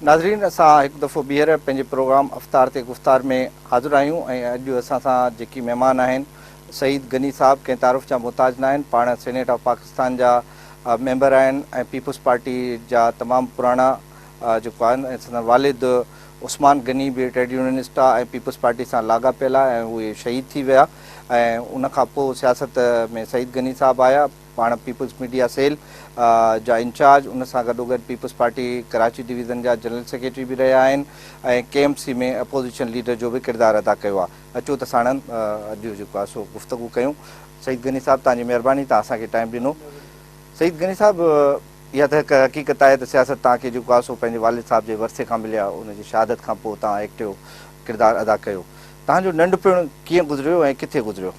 नाज़रीन असां हिकु दफ़ो ॿीहर पंहिंजे प्रोग्राम अफ़्तार ते गुफ़्तार में हाज़िर आहियूं ऐं अॼु असां सां जेकी महिमान आहिनि सईद गनी साहब कंहिं तारुफ़ जा मुहताज न आहिनि, पाण सेनेट ऑफ पाकिस्तान जा मेंबर आहिनि ऐं पीपुल्स पार्टी जा तमामु पुराणा जेको आहिनि ऐं संदन वालिद उस्मान गनी बि ट्रेड यूनियनिस्ट आहे ऐं पीपुल्स पार्टी सां लाॻापियल आहे ऐं उहे शहीद थी विया ऐं उनखां पोइ सियासत में सईद गनी साहब आया, पाण पीपुल्स मीडिया सेल जा इंचार्ज, उन सां गॾोगॾु पीपुल्स पार्टी कराची डिवीज़न जा जनरल सेक्रेटरी बि रहिया आहिनि ऐं KMC में अपोज़िशन लीडर जो बि किरदारु अदा कयो आहे। अचो त साणनि अॼु जेको आहे सो गुफ़्तगू कयूं। सईद गनी साहब, तव्हांजी महिरबानी, तव्हां असांखे टाइम ॾिनो। सईद गनी साहब, इहा त हिकु हक़ीक़त आहे त सियासत तव्हांखे जेको आहे सो पंहिंजे वालिद साहब जे वरिसे खां मिलिया, उनजी शहादत खां पोइ तव्हां एक्टिव किरदारु अदा कयो। तव्हांजो नंढपिणु कीअं गुज़रियो ऐं किथे गुज़रियो?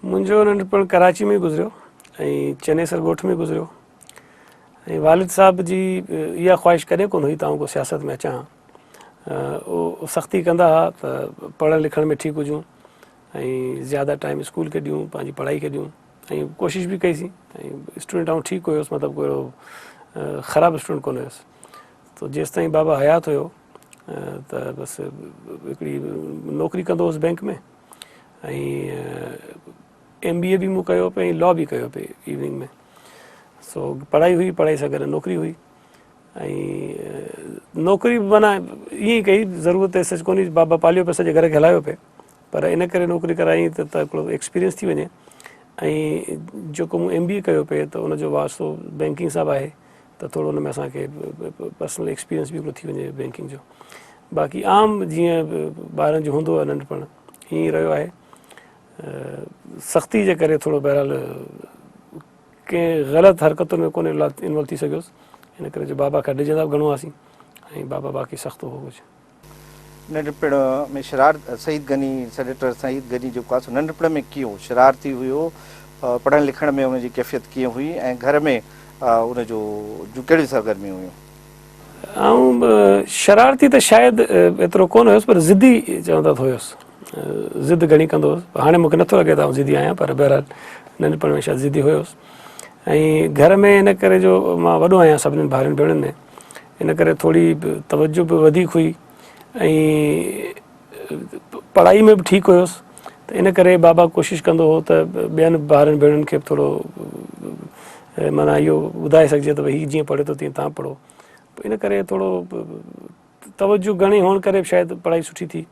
मुंहिंजो नंढपिणु कराची में गुज़रियो ऐं चेनेसर ॻोठ में गुज़रियो ऐं वालिद साहब जी इहा ख़्वाहिश कॾहिं कोन हुई तव्हां को सियासत में अचां। उहो सख़्ती कंदा हुआ त पढ़ण लिखण में ठीकु हुजूं ऐं ज़्यादा टाइम स्कूल खे ॾियूं, पंहिंजी पढ़ाई खे ॾियूं ऐं कोशिशि बि कईसीं ऐं स्टूडेंट ऐं ठीकु हुयुसि, मतिलबु कोई ख़राबु स्टूडेंट कोन हुयुसि। त जेसि ताईं बाबा हयात हुयो त बसि हिकिड़ी नौकिरी कंदो हुउसि बैंक में ऐं MBA बि मूं कयो पिए ऐं लॉ बि कयो पिए इवनिंग में। सो पढ़ाई हुई, पढ़ाई सां गॾु नौकिरी हुई ऐं नौकिरी माना ईअं ई कई, ज़रूरत सच कोन्हे, बाबा पालियो पिए, सॼे घर खे हलायो पिए, पर इन करे नौकिरी कराई त हिकिड़ो एक्सपीरियंस थी वञे ऐं जेको मूं MBA कयो पिए त उनजो वास्तो बैंकिंग सां बि आहे त थोरो उन में असांखे पर्सनल एक्सपीरियंस बि हिकिड़ो थी वञे बैंकिंग जो। बाक़ी आम जीअं ॿारनि जो हूंदो आहे नंढपणु, ईअं ई रहियो आहे। सख़्ती जे करे थोरो बहरहाल कंहिं ग़लति हरकतुनि में कोन्हे इन्वॉल्व थी सघियोसि, इन करे जो बाबा खां डिॼंदा बि घणो हुआसीं ऐं बाबा बाक़ी सख़्तु हो कुझु। नंढपिण में सईद गनी, सेनेटर सईद गनी जेको आहे सो नंढपिण में कीअं हो, शरारती हुयो, पढ़ण लिखण में हुनजी कैफ़ियत कीअं हुई ऐं घर में उनजो कहिड़ियूं सरगर्मियूं हुयूं? शरारती त शायदि एतिरो कोन हुयुसि, पर ज़िदी चवंदा त हुयुसि, ज़िद घणी कंदो हुउसि। हाणे मूंखे नथो लॻे त आउं ज़िदी आहियां, पर बहरहाल नंढपण में शायदि ज़िदी हुयुसि ऐं घर में इन करे जो मां वॾो आहियां सभिनीनि भाउरनि भेणनि में, इन करे थोरी तवजो बि वधीक हुई ऐं पढ़ाई में बि ठीकु हुयुसि, त इन करे बाबा कोशिशि कंदो हो त ॿियनि भाउरनि भेणनि खे बि थोरो माना इहो ॿुधाए सघिजे त भई हीअ जीअं पढ़े थो तीअं तव्हां पढ़ो। इन करे थोरो तवजो घणी हुअण करे शायदि पढ़ाई सुठी थी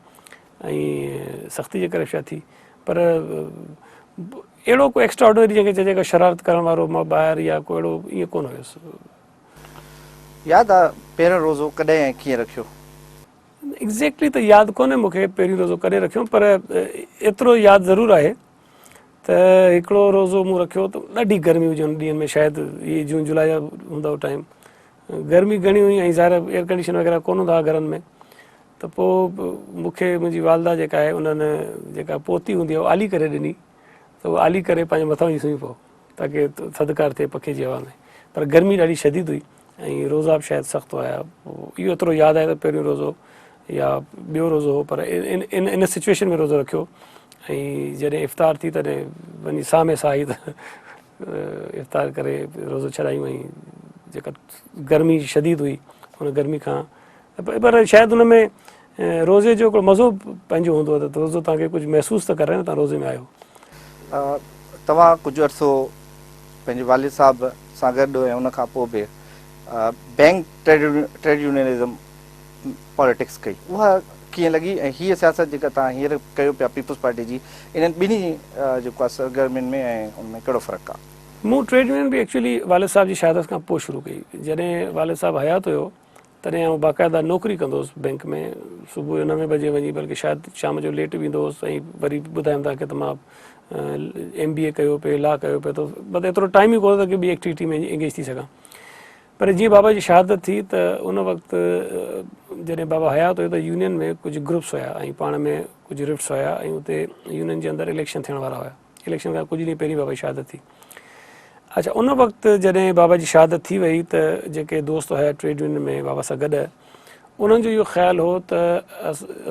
ऐं सख़्ती जे करे शायदि थी, पर अहिड़ो को एक्स्ट्रा ऑर्डिनरी जंहिंखे चइजे का शरारत करण वारो मां ॿाहिरि या को अहिड़ो ईअं कोन हुयुसि। यादि आहे पहिरियों रोज़ो कॾहिं ऐं कीअं रखियो? एग्ज़ैक्टली त यादि कोन्हे मूंखे पहिरीं रोज़ो कॾहिं रखियो, पर एतिरो यादि ज़रूरु आहे त हिकिड़ो रोज़ो मूं रखियो त ॾाढी गर्मी हुई उन ॾींहंनि में, शायदि इहे जून जुलाई जा हूंदा हो टाइम, गर्मी घणी हुई ऐं ज़ाहिर एयर कंडीशन वग़ैरह कोन हूंदा हुआ घरनि में। त पोइ मूंखे मुंहिंजी वालदा जेका आहे उन्हनि जेका पोती हूंदी आहे उहा आली करे ॾिनी, त उहा आली करे पंहिंजे मथां ई सुम्ही पियो ताकी थधिकार थिए पखे जी हवा में, पर गर्मी ॾाढी शदीद हुई ऐं रोज़ा बि शायदि सख़्तु हुया। इहो एतिरो यादि आहे त पहिरियों रोज़ो या ॿियो रोज़ो हो, पर इन सिचुएशन में रोज़ो रखियो ऐं जॾहिं इफ़्तार थी तॾहिं वञी सामे सां आई त इफ़्तार करे रोज़ो छॾायूं ऐं जेका गर्मी शदीद हुई उन गर्मी खां, पर शायदि हुन में रोज़े जो हिकिड़ो मज़ो पंहिंजो हूंदो आहे त रोज़ो तव्हांखे कुझु महसूसु त करे न तव्हां रोज़े में आहियो। तव्हां कुझु अर्सो पंहिंजे वालिद साहब सां गॾु ऐं उनखां पोइ बि बैंक ट्रेड यूनियनिज़म पॉलिटिक्स कई, उहा कीअं लॻी ऐं हीअ सियासत जेका तव्हां हींअर कयो पिया पीपुल्स पार्टी जी, इन्हनि ॿिन्ही जेको आहे सरगर्मियुनि में ऐं उनमें कहिड़ो फ़र्क़ु आहे? मूं ट्रेड यूनियन बि एक्चुअली वालिद साहब जी शहादत खां पोइ शुरू कई। जॾहिं वालिद साहब हयात हुयो तॾहिं आउं बाक़ाइदा नौकिरी कंदो हुउसि बैंक में, सुबुह जो 9 बजे वञी, बल्कि शायदि शाम जो लेट बि ईंदो हुउसि ऐं वरी ॿुधाइनि था की त मां MBA कयो पिए, लॉ कयो पिए, त बसि एतिरो टाइम ई कोन्हे त की ॿी एक्टिविटी में एंगेज थी सघां। पर जीअं बाबा जी शहादत थी त उन वक़्तु जॾहिं बाबा हयात हुयो त यूनियन में कुझु ग्रुप्स हुया ऐं पाण में कुझु रिफ्ट्स हुया ऐं उते यूनियन जे अंदरि इलेक्शन थियण वारा हुया। इलेक्शन खां कुझु ॾींहं पहिरीं बाबा जी शहादत थी। अच्छा, उन वक़्तु जॾहिं बाबा जी शहादत थी वई त जेके दोस्त हुया ट्रेड यूनियन में बाबा सां गॾु, उन्हनि जो इहो ख़्यालु हो त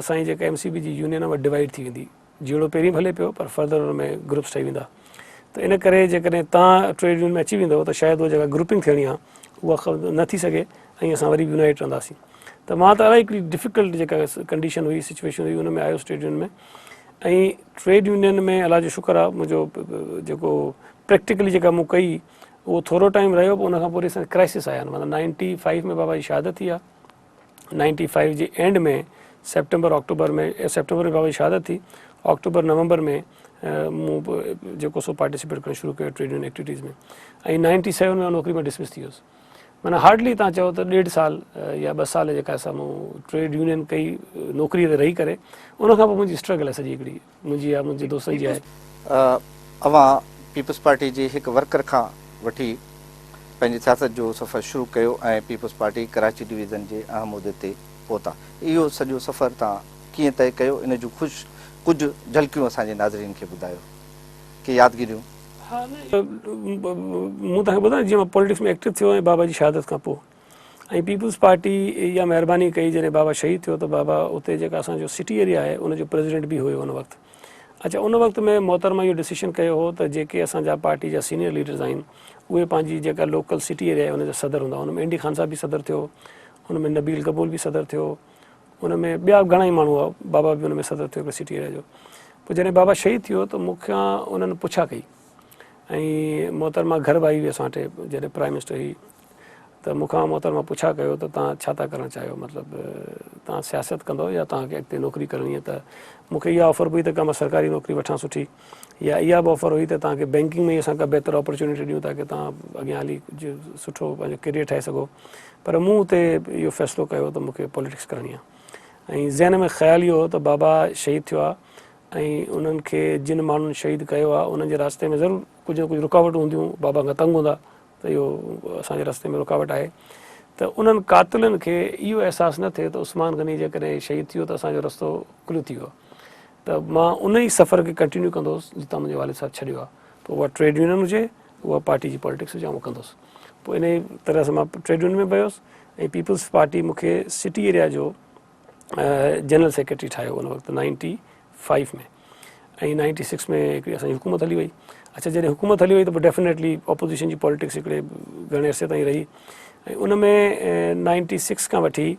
असांजी जेका MCB जी यूनियन आहे उहा डिवाइड थी वेंदी, जहिड़ो पहिरीं भले पियो पर फर्दर हुन में ग्रुप्स ठही वेंदा। त इन करे जेकॾहिं तव्हां ट्रेड यूनियन में अची वेंदव त शायदि उहा जेका ग्रुपिंग थियणी आहे उहा न थी सघे ऐं असां वरी बि यूनाइट रहंदासीं। त मां त अलाई हिकिड़ी डिफिकल्ट जेका कंडीशन हुई, सिचुएशन हुई, उन में आयुसि ट्रेड यूनियन में। ऐं ट्रेड यूनियन में अलाह जो शुक्र आहे, मुंहिंजो जेको प्रैक्टिकली जेका मूं कई उहो थोरो टाइम रहियो, पोइ उनखां पोइ असां क्राइसिस आया आहिनि। मतिलबु 95 में बाबा जी शहादत थी आहे। 95 जे एंड में सेप्टेंबर अक्टूबर में बाबा जी शहादत थी। अक्टूबर नवंबर में मूं जेको सो पार्टिसिपेट करणु शुरू कयो ट्रेड यूनियन एक्टिविटीज़ में। ऐं 97 में नौकिरी में डिसमिस थी वियुसि। माना हार्डली तव्हां चओ त 1.5 साल या 2 साल जेका असां मूं ट्रेड यूनियन कई नौकिरीअ ते रही करे। उनखां पोइ मुंहिंजी स्ट्रगल आहे सॼी हिकिड़ी, मुंहिंजी आहे, मुंहिंजे दोस्तनि जी आहे। अवां पीपल्स पार्टी जे हिकु वर्कर खां वठी पंहिंजी सियासत जो सफ़र शुरू कयो ऐं पीपल्स पार्टी कराची डिवीज़न जे अहम उहिदे ते पहुता। इहो सॼो सफ़र तव्हां कीअं तय कयो, इन जूं कुझु झलकियूं असांजे नाज़रीन खे ॿुधायो, के यादगिरियूं। हा, मूं तव्हांखे ॿुधायां, जीअं मां पॉलिटिक्स में एक्टिव थियो ऐं बाबा जी शहादत खां पोइ, ऐं पीपल्स पार्टी इहा महिरबानी कई जॾहिं बाबा शहीद थियो त बाबा उते जेका असांजो सिटी एरिया आहे उनजो प्रेसिडेंट बि हुयो उन वक़्तु। अच्छा, उन वक़्त में मोहतरमा इहो डिसीशन कयो हो त जेके असांजा पार्टी जा सीनियर लीडर्स आहिनि उहे पंहिंजी जेका लोकल सिटी एरिया आहे उनजा सदर हूंदा। उनमें इंडी खान साहब बि सदर थियो, उनमें नबील कबूल बि सदर थियो, उनमें ॿिया घणा ई माण्हू हुआ, बाबा बि उनमें सदर थियो हिकिड़े सिटी एरिया जो। पोइ जॾहिं बाबा शहीद थियो त मूंखां उन्हनि पुछा कई, ऐं मोहतरमा घर बि आई हुई असां वटि जॾहिं प्राइम मिनिस्टर हुई, त मूंखां मोहतरमा पुछा कयो त तव्हां छा था करणु चाहियो, मतिलबु तव्हां सियासत कंदो या तव्हांखे अॻिते नौकिरी करणी आहे। त मूंखे इहा ऑफर हुई त का मां सरकारी नौकिरी वठां सुठी, या इहा बि ऑफर हुई त तव्हांखे बैंकिंग में असां का बहितर अपॉर्चुनिटी ॾियूं ताकी तव्हां अॻियां हली कुझु सुठो पंहिंजो कैरियर ठाहे सघो। पर मूं हुते इहो फ़ैसिलो कयो त मूंखे पॉलिटिक्स करणी आहे। ऐं ज़हन में ख़्यालु इहो हो त बाबा शहीद थियो आहे ऐं उन्हनि खे जिन माण्हुनि शहीद कयो आहे उन्हनि जे रास्ते में ज़रूरु कुझु न कुझु रुकावटूं हूंदियूं, बाबा खां तंग हूंदा, त इहो असांजे रस्ते में रुकावट आहे। त उन्हनि क़ातिलनि खे इहो अहसासु न थिए त उस्मान गनी जेकॾहिं शहीद थियो त असांजो रस्तो खुलियो थी वियो। त मां उन ई सफ़र खे कंटिन्यू कंदुसि जितां मुंहिंजे वालिद साहब छॾियो आहे। पोइ उहा ट्रेड यूनियन हुजे, उहा पार्टी जी पॉलिटिक्स हुजे, उहा कंदुसि। पोइ इन ई तरह सां मां ट्रेड यूनियन में वियुसि ऐं पीपल्स पार्टी मूंखे सिटी एरिया जो जनरल सेक्रेटरी ठाहियो उन वक़्तु 95 में। ऐं 96 में हिकिड़ी असांजी हुकूमत हली वई। अच्छा, जॾहिं हुकूमत हली वई त पोइ डेफिनेटली अपोज़िशन जी पॉलिटिक्स हिकिड़े घणे अरसे ताईं रही। ऐं उन में 96 खां वठी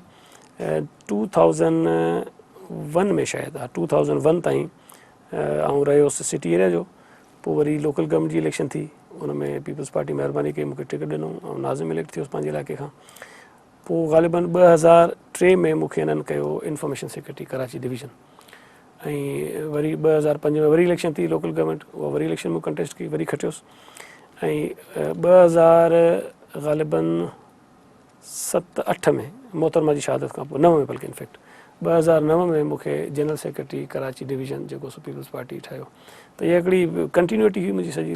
2001 में शायदि 2001 ताईं आउं रहियोसि सिटी एरिया जो। पोइ वरी लोकल गवर्नमेंट जी इलेक्शन थी, उन में पीपल्स पार्टी महिरबानी कई, मूंखे टिकट ॾिनो ऐं नाज़िम इलेक्ट थियुसि पंहिंजे इलाइक़े खां। पोइ ग़ालिबन 2003 में मूंखे हिननि कयो इंफॉर्मेशन सेक्रेटरी कराची डिवीज़न। ऐं वरी 2005 में वरी इलेक्शन थी लोकल गवर्नमेंट, उहा वरी इलेक्शन में कंटेस्ट कई, वरी खटियोसि। ऐं 2000 ग़ालिबन 7-8 में मोहतरमा जी शहादत खां पोइ, 9 में बल्कि इनफैक्ट 2009 में मूंखे जनरल सेक्रेटरी कराची डिवीज़न जेको सो पीपल्स पार्टी ठाहियो। त इहा हिकिड़ी कंटिन्यूटी हुई मुंहिंजी सॼी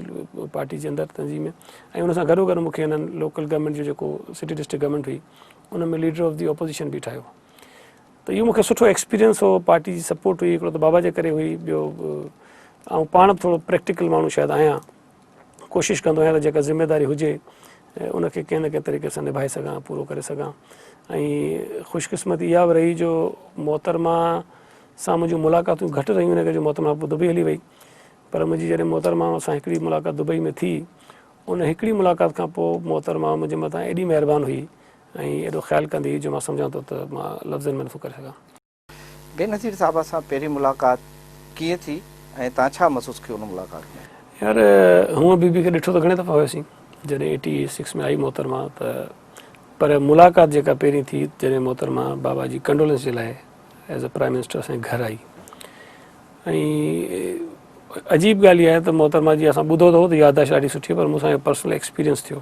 पार्टी जे अंदरि तंज़ीम में। ऐं उन सां गॾो मूंखे हिननि लोकल गवर्नमेंट जो जेको सिटी डिस्ट्रिक्ट गवर्नमेंट हुई उन में लीडर ऑफ दी अपोज़िशन बि ठाहियो। त इहो मूंखे सुठो एक्सपीरियंस हो, पार्टी जी सपोर्ट हुई, हिकिड़ो त बाबा जे करे हुई, ॿियो ऐं पाण बि थोरो प्रैक्टिकल माण्हू शायदि आहियां, कोशिशि कंदो आहियां त जेका ज़िम्मेदारी हुजे उनखे कंहिं न कंहिं तरीक़े सां निभाए सघां, पूरो करे सघां। ऐं ख़ुशकिस्मती इहा बि रही जो मोहतरमा सां मुंहिंजूं मुलाक़ातूं घटि रहियूं इन करे जो मोहतरमा पोइ दुबई हली वई। पर मुंहिंजी जॾहिं मोहतरमा सां हिकिड़ी मुलाक़ात दुबई में थी, उन हिकिड़ी मुलाक़ात खां पोइ मोहतरमा मुंहिंजे मथां एॾी महिरबानी हुई ऐं एॾो ख़्यालु कंदी हुई जो मां सम्झां थो त मां लफ़्ज़नि में नथो करे सघां। बेनज़ीर साहब सां पहिरीं मुलाक़ात कीअं थी ऐं तव्हां छा महसूसु कयो उन मुलाक़ात में? यार, हूअं बीबी खे ॾिठो त घणे दफ़ा हुयोसीं जॾहिं 86 में आई मोहतरमा, त पर मुलाक़ात जेका पहिरीं थी जॾहिं मोहतरमा बाबा जी कंडोलेंस जे लाइ एज़ अ प्राइम मिनिस्टर असांजे घर आई। ऐं अजीब ॻाल्हि इहा आहे त मोहतरमा जी असां ॿुधो त हो त याददाश्त ॾाढी सुठी आहे, पर मूंसां इहो पर्सनल एक्सपीरियंस थियो।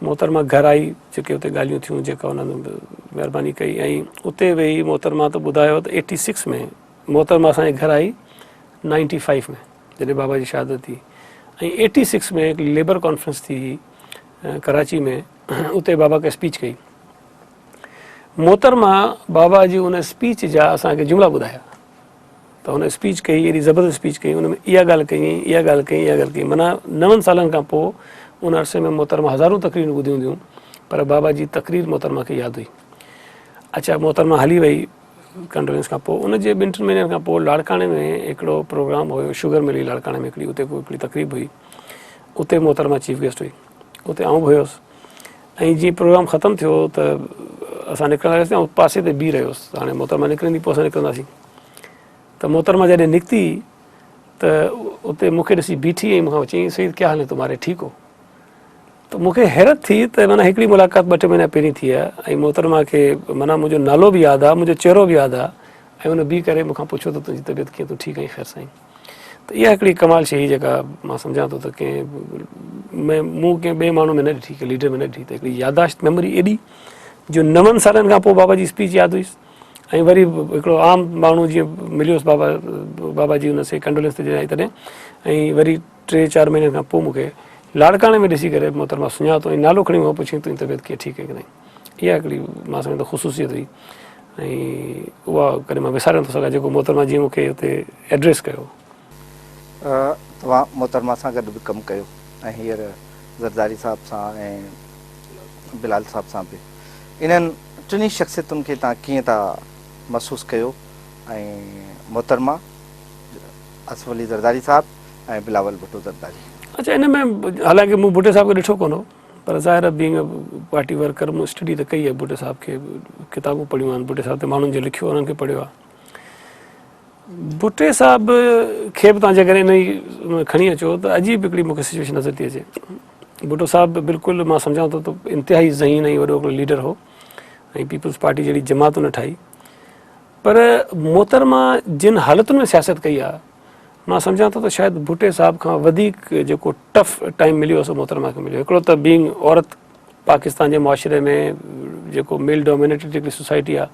मोहतरमा घर आई, जेके हुते ॻाल्हियूं थियूं जेका उन्हनि महिरबानी कई, ऐं उते वेही मोहतरमा त ॿुधायो त 86 में मोहतरमा असांजे घर आई 95 में जॾहिं बाबा जी शहादत थी। ऐं 86 में हिकु लेबर कॉन्फ्रेंस थी कराची में, उते बाबा खे स्पीच कई। मोहतरमा बाबा जी उन स्पीच जा असांखे जुमिला ॿुधाया त हुन स्पीच कई, एॾी ज़बरदस्त स्पीच कई, उन में इहा ॻाल्हि कई, इहा ॻाल्हि कई, इहा ॻाल्हि कई। माना 9 सालनि खां पोइ उन अरसे में मोहतरमा हज़ारों तकरीरूं ॿुधियूं हूंदियूं, पर बाबा जी तकरीर मोहतरमा खे यादि हुई। अच्छा, मोहतरमा हली वई कंडोलेंस खां पोइ, उन जे 2-3 महीननि खां पोइ लाड़काने में हिकिड़ो प्रोग्राम हुयो, शुगर मिली लाड़काने में हिकिड़ी, उते को हिकिड़ी तकरीब हुई, उते मोहतरमा चीफ गेस्ट हुई, उते आउं बि हुयुसि। ऐं जीअं प्रोग्राम ख़तमु थियो त असां निकिरंदासीं ऐं पासे ते बीह रहियोसि। हाणे मोहतरमा निकिरंदी पोइ असां निकिरंदासीं। त मोहतरमा जॾहिं निकिती त उते मूंखे ॾिसी बीठी ऐं मूंखां चयईं, सईद क्या हाल है तुम्हारे, ठीक हो? त मूंखे हैरत थी त माना हिकिड़ी मुलाक़ात 2-3 महीना पहिरीं थी आहे ऐं मोहतरमा खे माना मुंहिंजो नालो बि यादि आहे, मुंहिंजो चहिरो बि यादि आहे ऐं हुन बीह करे मूंखां पुछियो त तुंहिंजी तबियत कीअं, तूं ठीकु आहीं? ख़ैरु साईं। त इहा हिकिड़ी कमाल शइ जेका मां सम्झां थो त मूं कंहिं ॿिए माण्हू में न ॾिठी, कंहिं लीडर में न ॾिठी। त हिकिड़ी यादाश्त मेमोरी एॾी जो 9 सालनि खां पोइ बाबा जी स्पीच यादि हुईसि ऐं वरी हिकिड़ो आम माण्हू जीअं मिलियोसि बाबा जी हुन से कंडोलेंस ते ॾिनई तॾहिं, ऐं वरी 3-4 महीननि खां पोइ मूंखे लाड़काणे में ॾिसी करे मोहतरमा सुञातो ऐं नालो खणी मूंखां पुछी तुंहिंजी तबियत कीअं, ठीकु आहे की न? इहा हिकिड़ी मां सम्झां थो ख़ुशूसियत हुई ऐं उहा कॾहिं मां विसारे नथो सघां जेको मोहतरमा जीअं मूंखे हुते एड्रेस कयो। तव्हां मोहतरमा सां गॾु बि कमु कयो ऐं हींअर ज़रदारी साहिब सां ऐं बिलाल साहिब सां बि, इन्हनि टिनी शख़्सियतुनि खे तव्हां कीअं था महसूसु कयो? ऐं मोहतरमा, आसिफ अली ज़रदारी साहिब ऐं बिलावल भुट्टो ज़रदारी। अच्छा, इन में हालांकि मूं भुट्टे साहिब खे ॾिठो कोन हो, पर ज़ाहिर बीइंग अ पार्टी वर्कर मूं स्टडी त कई आहे भुट्टे साहिब खे, किताबूं पढ़ियूं आहिनि भुट्टे साहिब ते, माण्हुनि जो लिखियो उन्हनि खे पढ़ियो आहे। भुट्टे साहिब खे बि तव्हां जेकॾहिं इन ई खणी अचो त अजीब हिकिड़ी मूंखे सिचुएशन नज़र थी अचे। भुट्टो साहिब बिल्कुलु मां सम्झां थो त इंतिहाई ज़हीन ऐं वॾो हिकिड़ो लीडर हो ऐं पीपल्स पार्टी जहिड़ी जमात उन ठाही, पर मोहतरमा जिन हालतुनि में सियासत कई आहे मां सम्झां थो त शायदि भुट्टे साहिब खां वधीक जेको टफ टाइम मिलियो सो मोहतरमा खे मिलियो। हिकिड़ो त बीइंग औरत पाकिस्तान जे मुआशिरे में जेको मेल डोमिनेटेड हिकिड़ी सोसाइटी आहे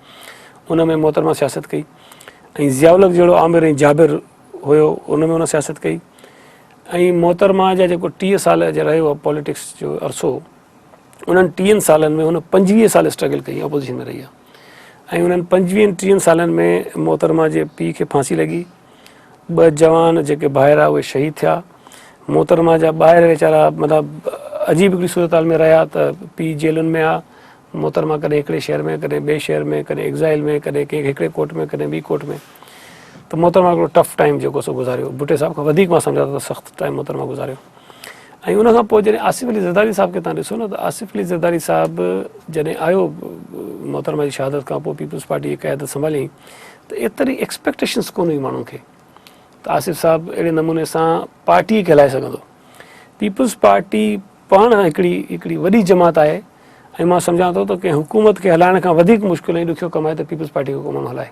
उन में मोहतरमा सियासत कई ऐं ज़ियाउल जहिड़ो आमिर ऐं जाबिर हुयो उन में उन सियासत कई ऐं मोहतरमा जा जेको 30 साल जो रहियो आहे पॉलिटिक्स जो अरसो, उन्हनि 30 सालनि में हुन 25 साल स्ट्रगल कई, अपोज़िशन में रही आहे ऐं उन्हनि 25-30 सालनि में मोहतरमा जे पीउ खे फांसी लॻी, 2 जवान जेके ॿाहिरि उहे शहीद थिया। मोहतरमा जा ॿाहिरि वीचारा मतिलबु अजीब हिकिड़ी सूरत हाल में रहिया त पीउ जेलुनि में आहे, मोहतरमा कॾहिं हिकिड़े शहर में, कॾहिं ॿिए शहर में, कॾहिं एग्ज़ाइल में, कॾहिं कंहिं हिकिड़े कोर्ट में, कॾहिं ॿी कोर्ट में। त मोहतरमा हिकिड़ो टफ टाइम जेको सो गुज़ारियो, भुट्टे साहिब खां वधीक मां सम्झां थो त सख़्तु टाइम मोहतरमा गुज़ारियो। ऐं उनखां पोइ जॾहिं आसिफ अली ज़रदारी साहिब खे तव्हां ॾिसो न त आसिफ अली ज़रदारी साहिब जॾहिं आयो मोहतरमा जी शहादत खां पोइ पीपल्स पार्टी जी क़यादत संभाली त एतिरी एक्सपेक्टेशन्स कोन हुई माण्हुनि खे त आसिफ साहिब अहिड़े नमूने सां पार्टी खे हलाए सघंदो। पीपल्स पार्टी पाण हिकिड़ी वॾी जमात आहे ऐं मां सम्झां थो त कंहिं हुकूमत खे हलाइण खां वधीक मुश्किल ऐं ॾुखियो कमु आहे त पीपल्स पार्टी खे को माण्हू हलाए।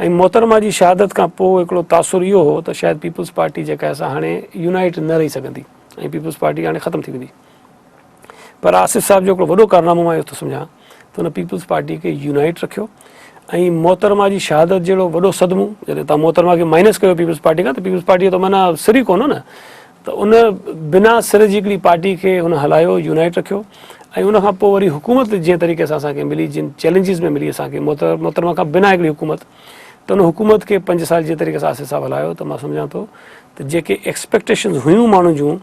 ऐं मोहतरमा जी शहादत खां पोइ हिकिड़ो तासुर इहो हो त शायदि पीपल्स पार्टी जेका असां हाणे यूनाइट न रही सघंदी ऐं पीपल्स पार्टी हाणे ख़तमु थी वेंदी। पर आसिफ साहिब जो हिकिड़ो वॾो कारनामो मां इहो थो सम्झां त हुन पीपल्स पार्टी खे यूनाइट रखियो ऐं मोहतरमा जी शहादत जहिड़ो वॾो सदमो, जॾहिं तव्हां मोहतरमा खे माइनस कयो पीपल्स पार्टी खां त पीपल्स पार्टी त माना सिर ई कोन हो न, त उन बिना सिर जी हिकिड़ी पार्टी खे हुन हलायो, यूनाइट रखियो ऐं उनखां पोइ वरी हुकूमत जीअं तरीक़े सां असांखे मिली, जिन चैलेंजिस में मिली असांखे मोहतरमा खां बिना हिकिड़ी हुकूमत, त उन हुकूमत खे 5 साल जीअं तरीक़े सां आसिफ साहिब हलायो त मां सम्झां थो त जेके एक्सपेक्टेशन्स हुयूं माण्हू जूं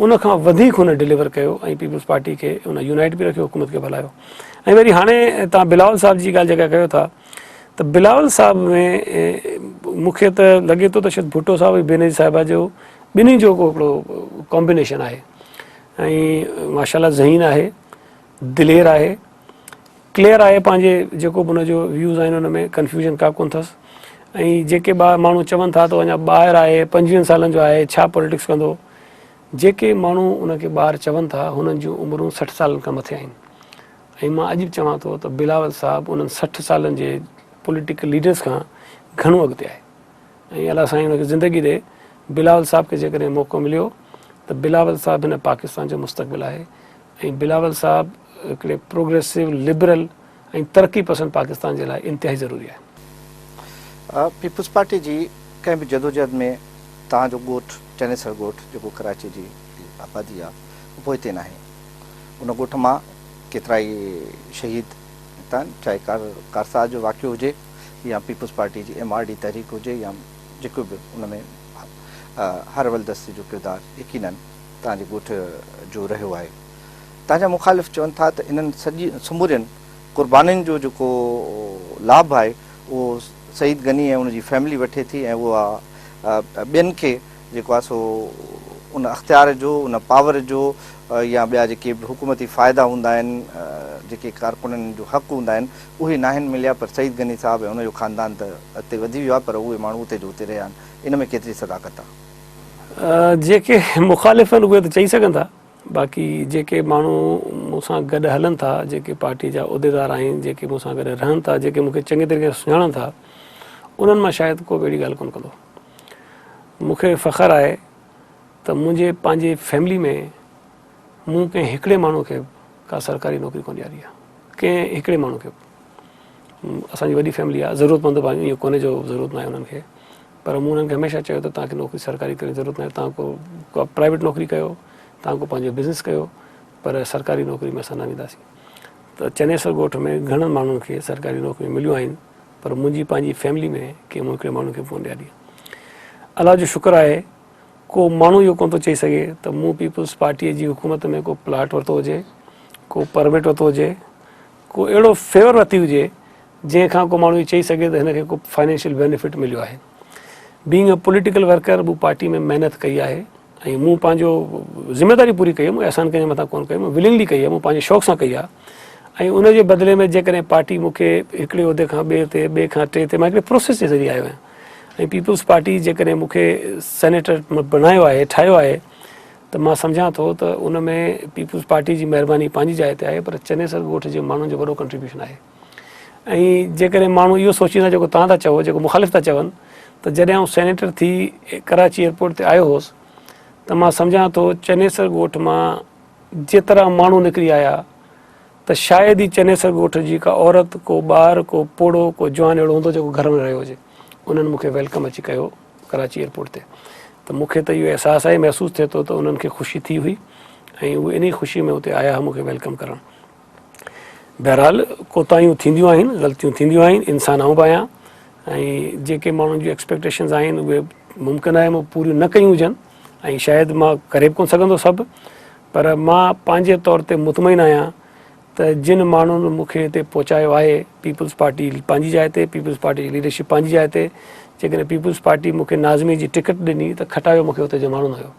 उनखां वधीक हुन डिलीवर कयो ऐं पीपल्स पार्टी खे हुन यूनाइट बि रखियो, हुकूमत खे बि हलायो। ऐं वरी हाणे तव्हां बिलावल साहिब जी ॻाल्हि जेका कयो था त बिलावल साहिब में मूंखे त लॻे थो त शायदि भुट्टो साहिब ऐं बेनज़ीर साहिबा जो ॿिन्ही जो हिकिड़ो कॉम्बिनेशन आहे ऐं माशाल्लाह ज़हीन आहे, दिलेर आहे, क्लियर आहे, पंहिंजे जेको बि हुनजो व्यूज़ आहिनि हुन में कन्फ्यूजन का कोन अथसि। ऐं जेके माण्हू चवनि था त अञा ॿाहिरि आहे, 25 सालनि जो आहे, छा पॉलिटिक्स कंदो, जेके माण्हू उनखे ॿाहिरि चवनि था हुननि जूं उमिरूं 60 सालनि खां मथे आहिनि। ऐं मां अॼु बि चवां थो त बिलावल साहिब उन्हनि 60 सालनि जे पॉलिटिकल लीडर्स खां घणो अॻिते आहे ऐं अलाह साईं हुनखे ज़िंदगी ॾे। बिलावल साहिब खे जेकॾहिं मौक़ो मिलियो त बिलावल साहिब हिन पाकिस्तान जो मुस्तक़बिल आहे ऐं बिलावल साहिब हिकिड़े प्रोग्रेसिव, लिबरल ऐं तरक़ी पसंद पाकिस्तान जे लाइ इंतिहाई ज़रूरी आहे। पीपल्स पार्टी जी कंहिं बि जदोजहद में तव्हांजो ॻोठु चनेसर ॻोठु जेको कराची जी आबादी आहे उहो हिते न आहे, उन ॻोठ मां केतिरा ई शहीद था, चाहे कारसाज जो वाक़ियो हुजे या पीपल्स पार्टी जी MRD तहरीक हुजे या जेको बि उन में हर वलदस्ती जो किरदारु यकीननि तव्हांजे ॻोठ जो रहियो आहे। तव्हांजा मुखालिफ़ चवनि था त इन्हनि समूरनि क़ुर्बानीनि जो जेको लाभ आहे उहो सईद गनी ऐं उनजी फैमिली वठे थी ऐं उहा ॿियनि खे जेको आहे सो उन अख़्तियार जो, उन पावर जो या ॿिया जेके बि हुकूमती फ़ाइदा हूंदा आहिनि, जेके कारकुननि जो हक़ हूंदा आहिनि, उहे नाहिनि मिलिया। पर सईद गनी साहब ऐं उनजो ख़ानदान त अॻिते वधी वियो आहे, पर उहे माण्हू उते जो उते रहिया आहिनि। इन में केतिरी सदाकत आहे? जेके मुख़ालिफ़ आहिनि उहे त चई सघनि था, बाक़ी जेके माण्हू मूंसां गॾु हलनि था, जेके पार्टी जा उहिदेदार आहिनि, जेके मूंसां गॾु रहनि था, जेके मूंखे चङे तरीक़े सां सुञाणनि था, उन्हनि मां शायदि को बि अहिड़ी ॻाल्हि कोन कंदो। मूंखे फ़ख़्रु आहे त मुंहिंजे पंहिंजे फैमिली में मूं कंहिं हिकिड़े माण्हू खे का सरकारी नौकिरी कोन ॾियारी आहे, कंहिं हिकिड़े माण्हू खे। असांजी वॾी फैमिली आहे, ज़रूरतमंद पंहिंजो इहो कोन्हे जो ज़रूरत न आहे उन्हनि खे, पर मूं उन्हनि खे हमेशह चयो त तव्हांखे नौकिरी सरकारी करण जी ज़रूरत न आहे, तव्हां को प्राइवेट नौकिरी कयो, तव्हां को पंहिंजो बिज़नेस कयो, पर सरकारी नौकिरी में असां न वेंदासीं। त चनेसर ॻोठ में घणनि माण्हुनि खे सरकारी नौकिरियूं मिलियूं आहिनि, पर मुंहिंजी पंहिंजी फैमिली में कंहिं मूं हिकिड़े माण्हू खे कोन ॾियारी। अलाह जो शुक्र आहे, को माण्हू इहो कोन थो चई सघे त मूं पीपल्स पार्टीअ जी हुकूमत में को प्लाट वरितो हुजे, को परमिट वरितो हुजे, को अहिड़ो फेवर वरिती हुजे जंहिंखां को माण्हू इहो चई सघे त हिनखे को फाइनेंशियल बेनिफिट मिलियो आहे। बीइंग अ पॉलिटिकल वर्कर मूं पार्टी में महिनत कई आहे ऐं मूं पंहिंजो ज़िमेदारी पूरी कई आहे, मूं अहसान कंहिंजे मथां कोन कई, मूं विलिंगली कई आहे, मूं पंहिंजे शौक़ सां कई आहे। ऐं उनजे बदिले में जेकॾहिं पार्टी मूंखे हिकिड़े उहिदे खां ॿिए ते, ॿिए खां टे ते, मां हिकिड़े प्रोसेस जे ज़रिए आयो आहियां। ऐं पीपल्स पार्टी जेकॾहिं मूंखे सेनेटर बनायो आहे, ठाहियो आहे, त मां सम्झां थो त उन में पीपल्स पार्टी जी महिरबानी पंहिंजी जाइ ते आहे, पर चनेसर ॻोठ जे माण्हुनि जो वॾो कंट्रीब्यूशन आहे। ऐं जेकॾहिं माण्हू इहो सोचींदा जेको तव्हां था चओ, जेको मुख़ालिफ़ था चवनि, त जॾहिं आउं सेनेटर थी कराची एयरपोर्ट ते आयो हुउसि त मां सम्झां थो चनेसर ॻोठ मां जेतिरा माण्हू निकिरी आया त शायदि ई चनेसर ॻोठ जी का औरत, को ॿार, को पोड़ो, को जवान अहिड़ो हूंदो जेको घर में रहियो हुजे। उन्हनि मूंखे वेलकम अची कयो कराची एयरपोर्ट ते, त मूंखे त इहो अहसासु आहे, महसूसु थिए थो त उन्हनि खे ख़ुशी थी हुई ऐं उहे इन ख़ुशी में उते आया हुआ मूंखे वेलकम करणु। बहरहाल कोताहियूं थींदियूं आहिनि, ग़लतियूं थींदियूं आहिनि, इंसानु आऊं बि आहियां, ऐं जेके माण्हुनि जूं एक्सपेक्टेशन्स आहिनि उहे मुमकिन आहे मूं पूरियूं न कयूं हुजनि, ऐं शायदि मां करे बि कोन सघंदो सभु, पर मां पंहिंजे तौर ते मुतमइन आहियां त जिन माण्हुनि मूंखे हिते पहुचायो आहे, पीपल्स पार्टी पंहिंजी जाइ ते, पीपल्स पार्टी जी लीडरशिप पंहिंजी जाइ ते, जेकॾहिं पीपल्स पार्टी मूंखे नाज़मी जी टिकट ॾिनी त खटायो मूंखे हुते जो माण्हू न हुयो।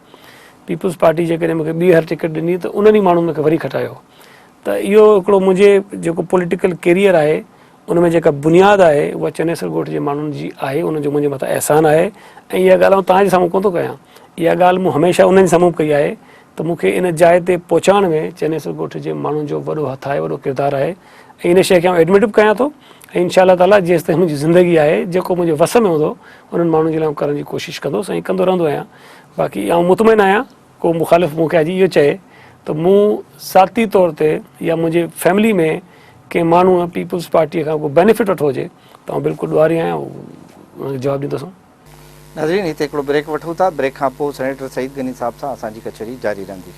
पीपल्स पार्टी जेकॾहिं मूंखे ॿीहर टिकट ॾिनी त उन्हनि ई माण्हुनि मूंखे वरी खटायो। त इहो हिकिड़ो मुंहिंजे जेको पॉलिटिकल कैरियर आहे उन में जेका बुनियादु आहे उहा चनेसर ॻोठ जे माण्हुनि जी आहे, उनजो मुंहिंजे मथां अहसान आहे। ऐं इहा ॻाल्हि आउं तव्हांजे साम्हूं कोन थो कयां, इहा ॻाल्हि मूं हमेशह उन्हनि साम्हूं कई आहे त मूंखे इन जाइ ते पहुचाइण में चनेसर ॻोठ जे माण्हुनि जो वॾो हथु आहे, वॾो किरदारु आहे। ऐं इन शइ खे आउं एडमिट बि कयां थो, ऐं इंशा अल्लाह ताला जेसि ताईं मुंहिंजी ज़िंदगी आहे, जेको मुंहिंजे वस में हूंदो उन्हनि माण्हुनि जे लाइ करण जी कोशिशि कंदुसि ऐं कंदो रहंदो आहियां। बाक़ी आउं मुतमइन आहियां, को मुख़ालिफ़ मूंखे अॼु इहो चए त मूं ज़ाती तौर ते या मुंहिंजे फैमिली में कंहिं माण्हूअ पीपल्स पार्टीअ खां को बेनिफिट वठो हुजे त आउं बिल्कुलु ॾुआरी आहियां, उनखे जवाबु ॾींदुसि। नाज़रीन, हिते हिकिड़ो ब्रेक वठूं था, ब्रेक खां पोइ सेनेटर सईद गनी साहब सां असांजी कचहरी जारी रहंदी।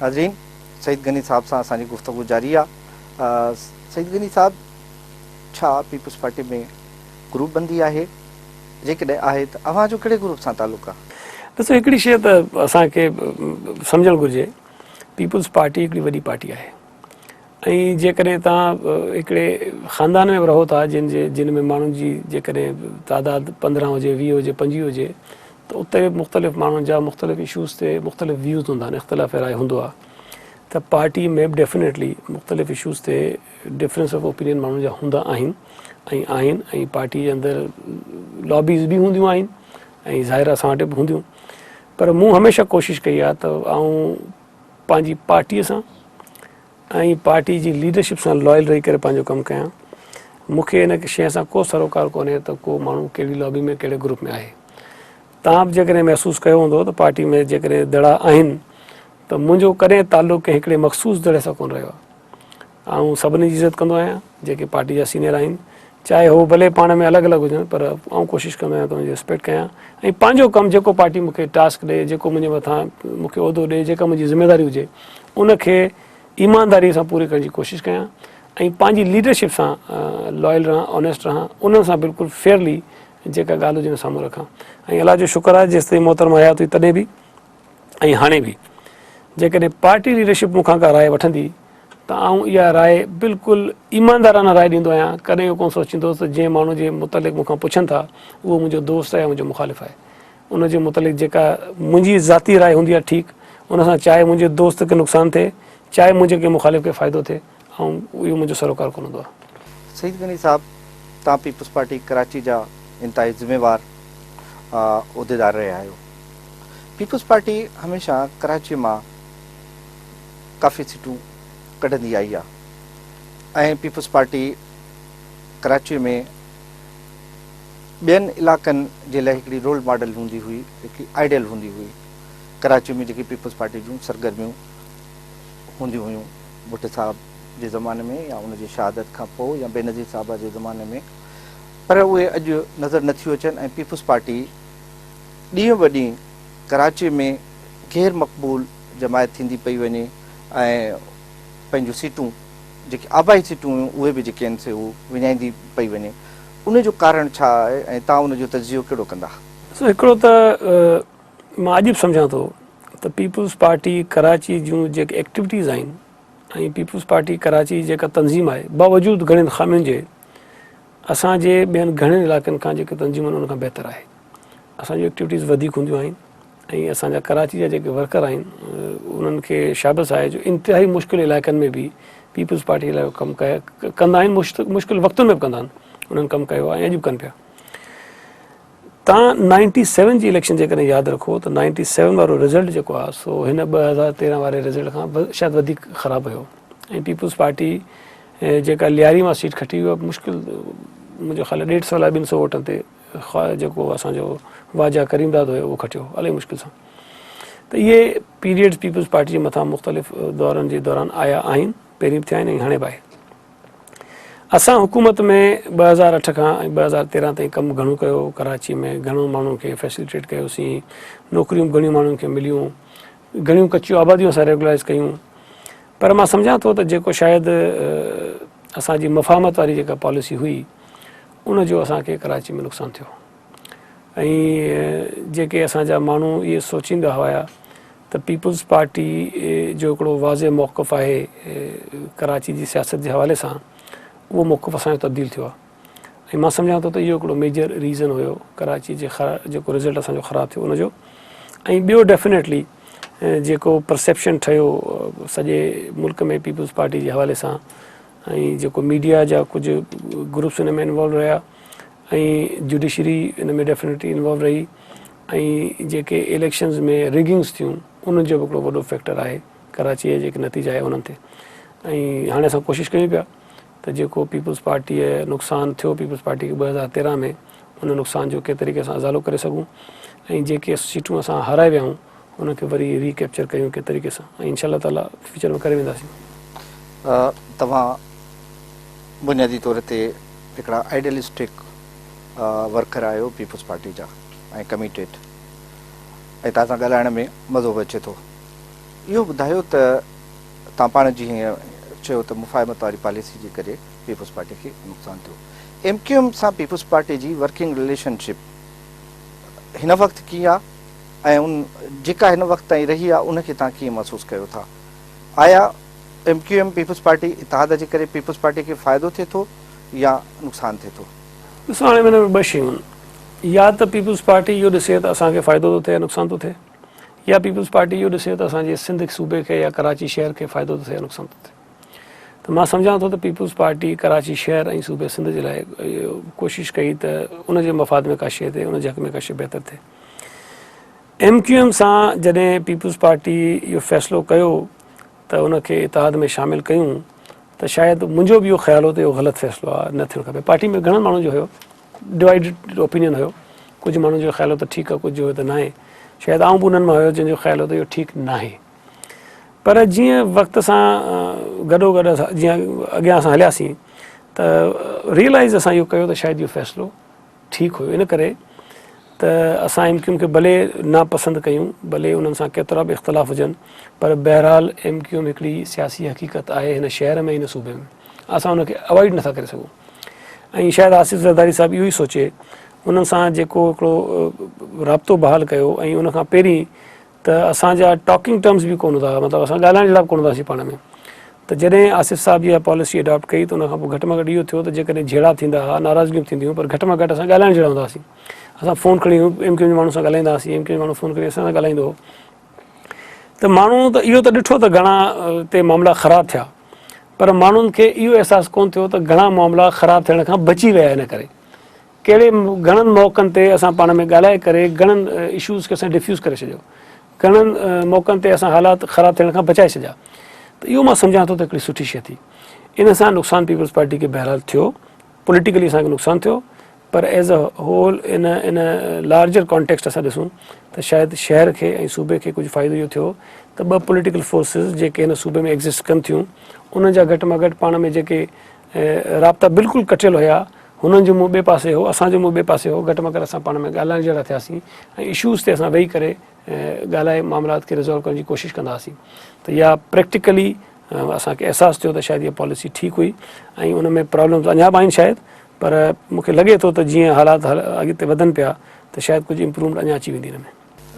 नाज़रीन, सईद गनी साहब सां असांजी गुफ़्तगू जारी आहे। सईद गनी साहब, छा पीपल्स पार्टी में ग्रुप बंदी आहे? जेकॾहिं आहे त अव्हां जो कहिड़े ग्रुप सां तालुक़ु आहे? ॾिसो, हिकिड़ी शइ त असांखे सम्झणु घुरिजे, पीपल्स पार्टी हिकिड़ी वॾी पार्टी आहे ऐं जेकॾहिं तव्हां हिकिड़े ख़ानदान में रहो था जिन में माण्हुनि जी जेकॾहिं तादादु 15 हुजे, 20 हुजे, 25 हुजे, त उते मुख़्तलिफ़ माण्हुनि जा मुख़्तलिफ़ इशूज़ ते मुख़्तलिफ़ व्यूज़ हूंदा आहिनि, इख़्तिलाफ़ राय हूंदो आहे। त पार्टी में बि डेफिनेटली मुख़्तलिफ़ इशूज़ ते डिफरेंस ऑफ ओपिनियन माण्हुनि जा हूंदा आहिनि ऐं पार्टी जे अंदरि लॉबीज़ बि हूंदियूं आहिनि ऐं ज़ाहिर असां वटि बि हूंदियूं। पर मूं हमेशह कोशिशि कई आहे त आउं पंहिंजी पार्टीअ सां ऐं पार्टी जी लीडरशिप सां लॉयल रही करे पंहिंजो कमु कयां। मूंखे इन शइ सां को सरोकार कोन्हे त को माण्हू कहिड़ी लॉबी में, कहिड़े ग्रुप में आहे। तव्हां बि जेकॾहिं महसूसु कयो हूंदो त पार्टी में जेकॾहिं दड़ा आहिनि त मुंहिंजो कॾहिं तालुक़ु कंहिं हिकिड़े मख़सूस दड़े सां कोन रहियो आहे। ऐं सभिनी जी इज़त कंदो आहियां जेके पार्टी जा सीनियर आहिनि, चाहे उहो भले पाण में अलॻि अलॻि हुजनि, पर आउं कोशिशि कंदो आहियां त उनजी रिस्पेक्ट कयां ऐं पंहिंजो कमु जेको पार्टी मूंखे टास्क ॾे, जेको मुंहिंजे मथां मूंखे उहिदो ॾे, जेका मुंहिंजी ज़िमेदारी हुजे, उनखे ईमानदारीअ सां पूरी करण जी कोशिशि कयां ऐं पंहिंजी लीडरशिप सां लॉयल रहां, ऑनेस्ट रहां, उन्हनि सां बिल्कुलु फेयरली जेका ॻाल्हि हुजे साम्हूं रखां। ऐं अलाह जो शुक्र आहे जेसि ताईं मोहतरमा हयात हुई तॾहिं बि ऐं हाणे बि जेकॾहिं पार्टी लीडरशिप मूंखां का राय वठंदी त आउं इहा राय बिल्कुलु ईमानदाराना राय ॾींदो आहियां। कॾहिं इहो कोन सोचींदुसि त जंहिं माण्हू जे मुतलिक़ मूंखां पुछनि था उहो मुंहिंजो दोस्त आहे या मुंहिंजो मुखालिफ़ आहे। उन जे मुतलिक़ जेका मुंहिंजी ज़ाती राय हूंदी आहे ठीकु, उन सां चाहे मुंहिंजे दोस्त खे नुक़सानु थिए, चाहे मुंहिंजे कंहिं मुखालिफ़ खे फ़ाइदो थिए, ऐं इहो मुंहिंजो सरोकार कोन हूंदो आहे। सईद गनी साहब, तव्हां पीपल्स पार्टी कराची जा इंतहाई ज़िम्मेवार उहिदेदार रहिया आहियो। पीपल्स पार्टी हमेशह कराची मां काफ़ी सीटूं कढंदी आई आहे ऐं पीपल्स पार्टी कराची में ॿियनि इलाइक़नि जे लाइ हिकिड़ी रोल मॉडल हूंदी हुई, हिकिड़ी आइडियल हूंदी हुई। कराची में जेकी पीपल्स पार्टी जूं सरगर्मियूं हूंदियूं हुयूं भुट्टो साहब जे ज़माने में या उनजी शहादत खां पोइ या बेनज़ीर साहब जे ज़माने में, पर उहे अॼु नज़र नथियूं अचनि ऐं पीपल्स पार्टी ॾींहों ॿ ॾींहुं कराची में गैर मक़बूल जमायत थींदी पई वञे ऐं पंहिंजूं सीटूं जेके आबाई सीटूं हुयूं उहे बि जेके आहिनि से उहे विञाईंदी पई वञे। उनजो कारण छा आहे ऐं तव्हां उनजो तजियो कहिड़ो कंदा? हिकिड़ो त मां अॼु बि सम्झां थो त पीपल्स पार्टी कराची जूं जेके एक्टिविटीज़ आहिनि ऐं पीपल्स पार्टी कराची जेका तंज़ीम आहे, बावजूदि घणनि ख़ामियुनि जे, असांजे ॿियनि घणनि इलाइक़नि खां जेके तंज़ीमूं आहिनि उनखां बहितर आहे। असांजी एक्टिविटीज़ वधीक हूंदियूं आहिनि ऐं असांजा कराची जा जेके वर्कर आहिनि उन्हनि खे शाबस आहे जो इंतिहाई मुश्किल इलाइक़नि में बि पीपल्स पार्टी लाइ कमु कंदा आहिनि। मुश्किल वक़्तुनि में बि कंदा आहिनि, उन्हनि कमु कयो आहे ऐं अॼु बि कनि पिया। तव्हां 97 जी इलेक्शन जेकॾहिं यादि रखो त 97 वारो रिज़ल्ट जेको आहे सो हिन 2013 वारे रिज़ल्ट खां शायदि वधीक ख़राबु हुयो ऐं पीपल्स पार्टी जेका लियारी मां सीट खटी हुई मुश्किल मुंहिंजो ख़्यालु 150 लाइ 200 वोटनि ते जेको असांजो वाजा करीमदाद हुयो उहो खटियो इलाही मुश्किल सां। त इहे पीरियड्स पीपल्स पार्टी जे मथां मुख़्तलिफ़ दौरनि जे दौरान आया आहिनि, पहिरीं बि थिया आहिनि ऐं हाणे बि आहे। असां हुकूमत में 2008 खां 2013 ताईं कमु घणो कयो, कराची में घणो माण्हुनि खे फैसिलिटेट कयोसीं, नौकरियूं घणियूं माण्हुनि खे मिलियूं, घणियूं कचियूं आबादियूं असां रेगुलराइज़ कयूं। पर मां सम्झां थो त जेको शायदि असांजी मफ़ाहमत वारी जेका पॉलिसी हुई उनजो असांखे कराची में नुक़सानु थियो ऐं जेके असांजा माण्हू इहे सोचींदा हुआ त पीपल्स पार्टी जो हिकिड़ो वाज़े मौक़िफ़ आहे कराची जी सियासत जे हवाले सां, उहो मौक़िफ़ असांजो तब्दील थियो आहे ऐं मां सम्झां थो त इहो हिकिड़ो मेजर रीज़न हुयो कराची जे जेको रिज़ल्ट असांजो ख़राबु थियो उनजो। ऐं ॿियो डेफिनेटली जेको परसेप्शन ठहियो सॼे मुल्क में पीपल्स पार्टी जे हवाले सां ऐं जेको मीडिया जा कुझु ग्रुप्स हिन में इन्वॉल्व रहिया ऐं जुडिशरी हिन में डेफिनेटली इन्वॉल्व रही ऐं जेके इलेक्शन्स में रिगिंग्स थियूं उनजो बि हिकिड़ो वॾो फैक्टर आहे कराची जा जेके नतीजा आहे उन्हनि ते। ऐं हाणे असां कोशिशि कयूं पिया त जेको पीपल्स पार्टीअ नुक़सानु थियो पीपल्स पार्टी खे 2013 में उन नुक़सान जो कंहिं तरीक़े सां अज़ालो करे सघूं ऐं जेके सीटूं असां हाराए विया आहियूं उनखे वरी रिकैप्चर कयूं कंहिं तरीक़े सां ऐं इंशाअल्लाह ताला फ्यूचर में करे वेंदासीं। तव्हां बुनियादी तौर ते हिकिड़ा आइडियलिस्टिक वर्कर आहियो पीपल्स पार्टी जा ऐं कमिटेड ऐं तव्हां सां ॻाल्हाइण में मज़ो बि अचे थो। इहो ॿुधायो त तव्हां पाण जीअं चयो त मुफ़ाहिमत वारी पॉलिसी जे करे पीपल्स पार्टी खे नुक़सानु थियो, MQM सां पीपल्स पार्टी जी वर्किंग रिलेशनशिप हिन वक़्तु कीअं आहे ऐं उन जेका हिन वक़्तु ताईं रही आहे उनखे तव्हां कीअं महसूसु कयो था? आया MQM पीपल्स पार्टी इतिहाद जे करे पीपल्स पार्टी खे फ़ाइदो थिए थो या नुक़सानु थिए थो? ॾिसो हाणे हिन में ॿ शयूं आहिनि, या त पीपल्स पार्टी इहो ॾिसे त असांखे फ़ाइदो थो थिए नुक़सानु थो थिए, या पीपल्स पार्टी इहो ॾिसे त असांजे सिंध सूबे खे या कराची शहर खे फ़ाइदो थो थिए या नुक़सानु थो थिए। त मां सम्झां थो त पीपल्स पार्टी कराची शहर ऐं सूबे सिंध जे लाइ कोशिशि कई त उनजे मफ़ाद में का शइ थिए, उनजे हक़ में का शइ बहितर थिए। MQM सां जॾहिं पीपल्स पार्टी इहो फ़ैसिलो कयो त उनखे इतिहाद में शामिलु कयूं त शायदि मुंहिंजो बि इहो ख़्यालु हो त इहो ग़लति फ़ैसिलो आहे, न थियणु खपे। पार्टी में घणनि माण्हुनि जो हुयो, डिवाइडिड ओपिनियन हुयो, कुझु माण्हुनि जो ख़्यालु हो त ठीकु आहे, कुझु हुयो त न आहे। शायदि आउं बि उन्हनि मां हुयो जंहिंजो ख़्यालु हो त इहो ठीकु न आहे। पर जीअं वक़्त सां गॾोगॾु जीअं अॻियां असां हलियासीं त रियलाइज़ असां इहो कयो त शायदि इहो फ़ैसिलो ठीकु हुयो। इन करे त असां MQM खे भले नापसंदि कयूं, भले उन्हनि सां केतिरा बि इख़्तिलाफ़ हुजनि, पर बहरहाल MQM हिकिड़ी सियासी हक़ीक़त आहे हिन शहर में हिन सूबे में, असां उनखे अवॉइड नथा करे सघूं। ऐं शायदि आसिफ़ ज़रदारी साहिबु इहो ई सोचे उन्हनि सां जेको हिकिड़ो राब्तो बहाल कयो ऐं उनखां पहिरीं त असांजा टॉकिंग टर्म्स बि कोन हूंदा, मतिलबु असां ॻाल्हाइण जहिड़ा कोन हूंदासीं पाण में। त जॾहिं आसिफ़ साहब इहा पॉलिसी अडॉप्ट कई त उन खां पोइ घटि में घटि इहो थियो त जेकॾहिं झेड़ा थींदा हुआ, नाराज़गियूं थींदियूं, पर घटि में घटि असां ॻाल्हाइण जहिड़ा हूंदासीं। असां फ़ोन खणी MQ जे माण्हू सां ॻाल्हाईंदा हुआसीं, MQ जो माण्हू फ़ोन खणी असां सां ॻाल्हाईंदो हो। त माण्हू त इहो त ॾिठो त घणा ते मामला ख़राबु थिया, पर माण्हुनि खे इहो अहसासु कोन थियो त घणा मामला ख़राबु थियण खां बची विया इन करे। कहिड़े घणनि मौक़नि ते असां पाण में ॻाल्हाए करे घणनि इशूज़ खे असां डिफ्यूज़ करे छॾियो, घणनि मौक़नि ते असां हालात ख़राबु थियण खां बचाए छॾिया। त इहो मां सम्झां थो त हिकिड़ी सुठी शइ थी। इन सां नुक़सानु पीपल्स पार्टी खे बहरहाल थियो, पॉलिटिकली असांखे नुक़सानु थियो, पर as a whole in larger context असां ॾिसूं त शायदि शहर खे ऐं सूबे खे कुझु फ़ाइदो इहो थियो त ॿ पॉलिटिकल फोर्सिस जेके हिन सूबे में एग्ज़िस्ट कनि थियूं, उन्हनि जा घटि में घटि पाण में जेके राब्ता बिल्कुलु कटियल हुया, हुननि जो मुंहुं ॿिए पासे हो, असांजो मुंहुं ॿिए पासे हो, घटि में घटि असां पाण में ॻाल्हाइण जहिड़ा थियासीं ऐं इशूज़ ते असां वेही करे ॻाल्हाए मामलात खे रिज़ॉल्व करण जी कोशिशि कंदा हुआसीं। त इहा प्रैक्टिकली असांखे अहसासु थियो त शायदि इहा पॉलिसी ठीकु हुई ऐं उन में प्रॉब्लम्स अञा बि आहिनि शायदि, पर मूंखे लॻे थो त जीअं हालात अॻिते वधनि पिया त शायदि कुझु इम्प्रूवमेंट अञा अची वेंदी हिन में।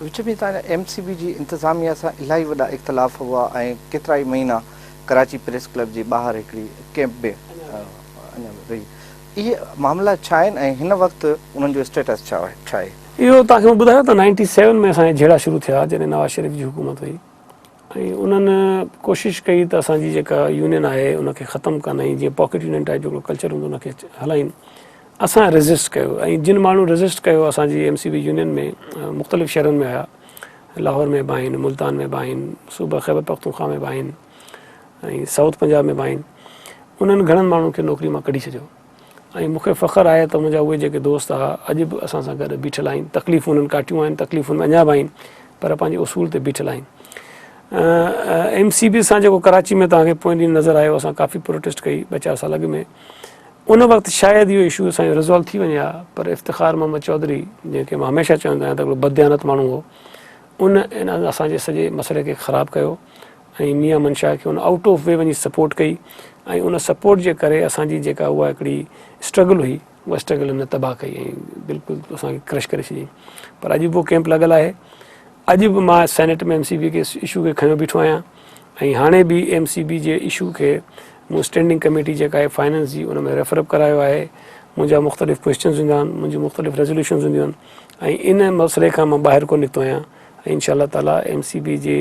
विच में तव्हां MCB जी इंतिज़ामिया सां इलाही वॾा इख़्तिलाफ़ हुआ ऐं केतिरा ई महीना कराची प्रेस क्लब जे ॿाहिरि हिकिड़ी कैंप में अञा रही। इहे मामला छा आहिनि ऐं हिन वक़्तु उन्हनि जो स्टेटस छा आहे? इहो तव्हांखे मां ॿुधायो त 97 में असांजे झेड़ा शुरू थिया जॾहिं नवाज़ शरीफ़ जी हुकूमत हुई, ऐं उन्हनि कोशिशि कई त असांजी जेका यूनियन आहे उनखे ख़तमु कनि ऐं जीअं पॉकेट यूनियन टाइप जो कल्चर हूंदो उनखे हलाइनि। असां रेज़िस्ट कयो ऐं जिन माण्हू रेज़िस्ट कयो असांजी MCB यूनियन में मुख़्तलिफ़ शहरनि में आया, लाहौर में बि आहिनि, मुल्तान में बि आहिनि, सूबा ख़ैबर पख्तूनख्वा में बि आहिनि ऐं साउथ पंजाब में बि आहिनि। उन्हनि घणनि माण्हुनि खे नौकिरी मां कढी छॾियो ऐं मूंखे फ़ख़्रु आहे त मुंहिंजा उहे जेके दोस्त हुआ अॼु बि असां सां गॾु बीठल आहिनि। तकलीफ़ूं उन्हनि काटियूं आहिनि, तकलीफ़ुनि में अञा बि आहिनि, पर पंहिंजे उसूल ते बीठल आहिनि। MCB सां जेको कराची में तव्हांखे पोइ ॾींहुं नज़र आयो, असां काफ़ी प्रोटेस्ट कई 2-4 साल अॻु में। उन वक़्तु शायदि इहो इशू असांजो रिज़ॉल्व थी वञे हा, पर इफ़्तिख़ार मोहम्मद चौधरी जंहिंखे मां हमेशह चवंदो आहियां त हिकिड़ो बददियानत माण्हू हो, इन असांजे सॼे मसइले खे ख़राबु कयो ऐं मियां मंशा खे उन आउट ऑफ वे वञी सपोर्ट कई ऐं उन सपोर्ट जे करे असांजी जेका उहा हिकिड़ी स्ट्रगल हुई, उहा स्ट्रगल हिन तबाह कई ऐं बिल्कुलु असांखे क्रश करे छॾियईं। पर अॼु बि उहो कैंप लॻल आहे। अॼु बि मां सेनेट में MCB के इशू खे खयों बीठो आहियां ऐं हाणे बि MCB जे इशू खे मूं स्टैंडिंग कमेटी जेका आहे फाइनेंस जी, उन में रेफरअप करायो आहे। मुंहिंजा मुख़्तलिफ़ क्वेश्चन्स हूंदा आहिनि, मुंहिंजी मुख़्तलिफ़ रेज़ोल्यूशन्स हूंदियूं आहिनि ऐं इन मसइले खां मां ॿाहिरि कोन निकितो आहियां ऐं इंशाअल्लाह ताला MCB जे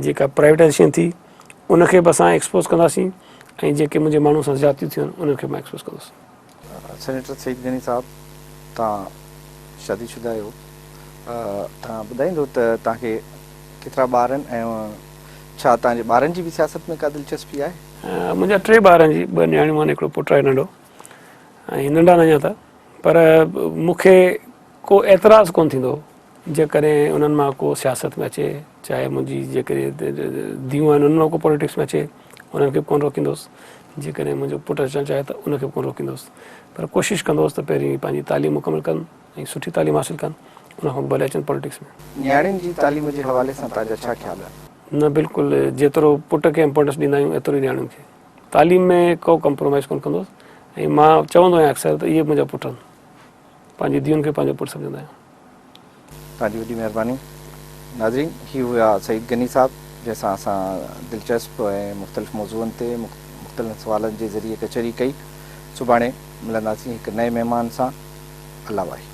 जेका प्राइवेटाइज़ेशन थी उनखे बि असां एक्सपोज़ कंदासीं ऐं जेके मुंहिंजे माण्हू सां ज़्यादतियूं थियूं आहिनि उन्हनि खे मां एक्सपोज़ कंदुसि। सेनेटर सईद गनी साहब, तव्हां शादीशुदा आहियो, तव्हां ॿुधाईंदो त तव्हांखे केतिरा ॿार आहिनि ऐं छा तव्हांजे ॿारनि जी बि सियासत में का दिलचस्पी आहे? मुंहिंजा 3 ॿार आहिनि जी, 2 न्याणियूं आहिनि, हिकिड़ो पुटु आहे नंढो ऐं नंढा अञा त, पर मूंखे को एतिराज़ु कोन थींदो जेकॾहिं उन्हनि मां को सियासत में अचे, चाहे मुंहिंजी जेकॾहिं धीअरूं आहिनि उन्हनि मां को पॉलिटिक्स में अचे, उन्हनि खे बि कोन रोकींदुसि। जेकॾहिं मुंहिंजो पुटु अचणु चाहे त उनखे बि कोन रोकींदुसि, पर कोशिशि कंदुसि त पहिरीं पंहिंजी तालीम मुकमल कनि ऐं सुठी तालीम हासिलु कनि, उनखां भले अचनि पॉलिटिक्स में। न्याणियुनि जी तालीम जे हवाले सां तव्हांजा छा ख़्याल आहे? न, बिल्कुलु जेतिरो पुट खे इम्पोर्टेंस ॾींदा आहियूं एतिरो ई न्याणियुनि खे। तालीम में को कॉम्प्रोमाइज़ कोन कंदुसि ऐं मां चवंदो आहियां अक्सर त इहे मुंहिंजा पुट आहिनि, पंहिंजी धीअरुनि खे पंहिंजो पुटु सम्झंदा आहियूं। तव्हांजी वॾी महिरबानी। नाज़रीन, ही हुआ सईद गनी साहब, जंहिंसां असां दिलचस्प ऐं मुख़्तलिफ़ मौज़ूअनि ते मुख़्तलिफ़ सवालनि जे ज़रिए कचहरी कई। सुभाणे मिलंदासीं हिकु नए महिमान सां। अल्लाह वाहे।